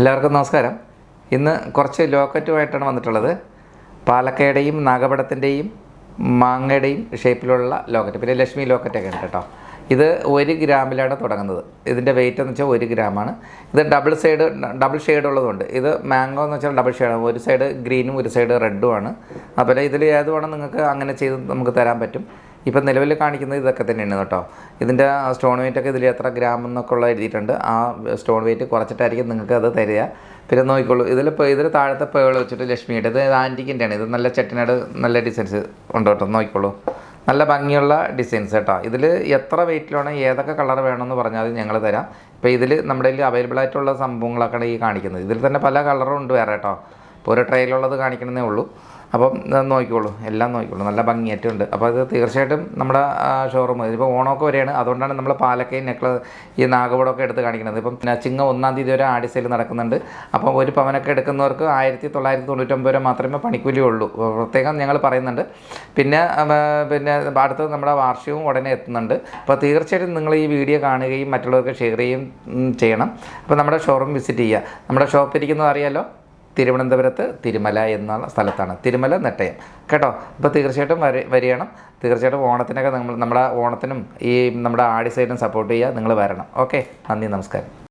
എല്ലാവർക്കും നമസ്കാരം. ഇന്ന് കുറച്ച് ലോക്കറ്റുമായിട്ടാണ് വന്നിട്ടുള്ളത്. പാലക്കയുടെയും നാഗപടത്തിൻ്റെയും മാങ്ങയുടെയും ഷേപ്പിലുള്ള ലോക്കറ്റ്, പിന്നെ ലക്ഷ്മി ലോക്കറ്റൊക്കെ ഉണ്ട് കേട്ടോ. ഇത് 1 ഗ്രാമിലാണ് തുടങ്ങുന്നത്. ഇതിൻ്റെ വെയിറ്റ് എന്ന് വെച്ചാൽ 1 ഗ്രാമാണ്. ഇത് ഡബിൾ ഷെയ്ഡ് ഉള്ളതുകൊണ്ട് ഇത് മാംഗോ എന്ന് വെച്ചാൽ ഡബിൾ ഷെയ്ഡാണ്. ഒരു സൈഡ് ഗ്രീനും ഒരു സൈഡ് റെഡുമാണ്. അതുപോലെ ഇതിൽ ഏത് വേണം നിങ്ങൾക്ക് അങ്ങനെ ചെയ്ത് നമുക്ക് തരാൻ പറ്റും. ഇപ്പം നിലവിൽ കാണിക്കുന്നത് ഇതൊക്കെ തന്നെയാണ് കേട്ടോ. ഇതിൻ്റെ സ്റ്റോൺ വെയിറ്റൊക്കെ ഇതിൽ എത്ര ഗ്രാം എന്നൊക്കെ ഉള്ള എഴുതിയിട്ടുണ്ട്. ആ സ്റ്റോൺ വെയിറ്റ് കുറച്ചിട്ടായിരിക്കും നിങ്ങൾക്ക് അത് തരിക. പിന്നെ നോക്കിക്കോളൂ, ഇതിൽ താഴത്തെ പേൾ വെച്ചിട്ട് ലക്ഷ്മിയുടെ ഇത് ആൻറ്റിക്കിൻ്റെയാണ്. ഇത് നല്ല ചെട്ടിനാട് നല്ല ഡിസൈൻസ് ഉണ്ട് കേട്ടോ. നോക്കിക്കോളൂ, നല്ല ഭംഗിയുള്ള ഡിസൈൻസ് കേട്ടോ. ഇതിൽ എത്ര വെയിറ്റിലാണ് ഏതൊക്കെ കളർ വേണമെന്ന് പറഞ്ഞാൽ ഞങ്ങൾ തരാം. ഇപ്പോൾ ഇതിൽ നമ്മുടെ കയ്യിൽ അവൈലബിൾ ആയിട്ടുള്ള സംഭവങ്ങളൊക്കെയാണ് ഈ കാണിക്കുന്നത്. ഇതിൽ തന്നെ പല കളറും ഉണ്ട് വേറെ കേട്ടോ. ഇപ്പോൾ ഒരു ട്രെയിലുള്ളത് കാണിക്കണമെന്നേ ഉള്ളൂ. അപ്പം നോക്കിക്കോളൂ, എല്ലാം നോക്കിക്കോളൂ, നല്ല ഭംഗിയായിട്ടുണ്ട്. അപ്പോൾ ഇത് തീർച്ചയായിട്ടും നമ്മുടെ ഷോറൂം ഇതിപ്പോൾ ഓണമൊക്കെ വരെയാണ്. അതുകൊണ്ടാണ് നമ്മൾ പാലക്കയും ഈ നാഗപടമൊക്കെ എടുത്ത് കാണിക്കുന്നത്. ഇപ്പം ചിങ്ങം 1-ാം തീയതി വരെ ആടി സെയിൽ നടക്കുന്നുണ്ട്. അപ്പം ഒരു പവനൊക്കെ എടുക്കുന്നവർക്ക് 1999 രൂപ മാത്രമേ പണിക്കൂലി ഉള്ളൂ. പ്രത്യേകം ഞങ്ങൾ പറയുന്നുണ്ട്. പിന്നെ അടുത്തത് നമ്മുടെ വാർഷികവും ഉടനെ എത്തുന്നുണ്ട്. അപ്പോൾ തീർച്ചയായിട്ടും നിങ്ങൾ ഈ വീഡിയോ കാണുകയും മറ്റുള്ളവർക്ക് ഷെയർ ചെയ്യുകയും ചെയ്യണം. അപ്പോൾ നമ്മുടെ ഷോറൂം വിസിറ്റ് ചെയ്യുക. നമ്മുടെ ഷോപ്പ് ഇരിക്കുന്നത് അറിയാലോ, തിരുവനന്തപുരത്ത് തിരുമല എന്ന സ്ഥലത്താണ്, തിരുമല നെട്ടയം കേട്ടോ. അപ്പോൾ തീർച്ചയായിട്ടും വരികയാണ്. തീർച്ചയായിട്ടും ഓണത്തിനൊക്കെ നമ്മുടെ ഓണത്തിനും ഈ നമ്മുടെ ആടി സൈഡിനും സപ്പോർട്ട് ചെയ്യുക. നിങ്ങൾ വരണം. ഓക്കെ, നന്ദി, നമസ്കാരം.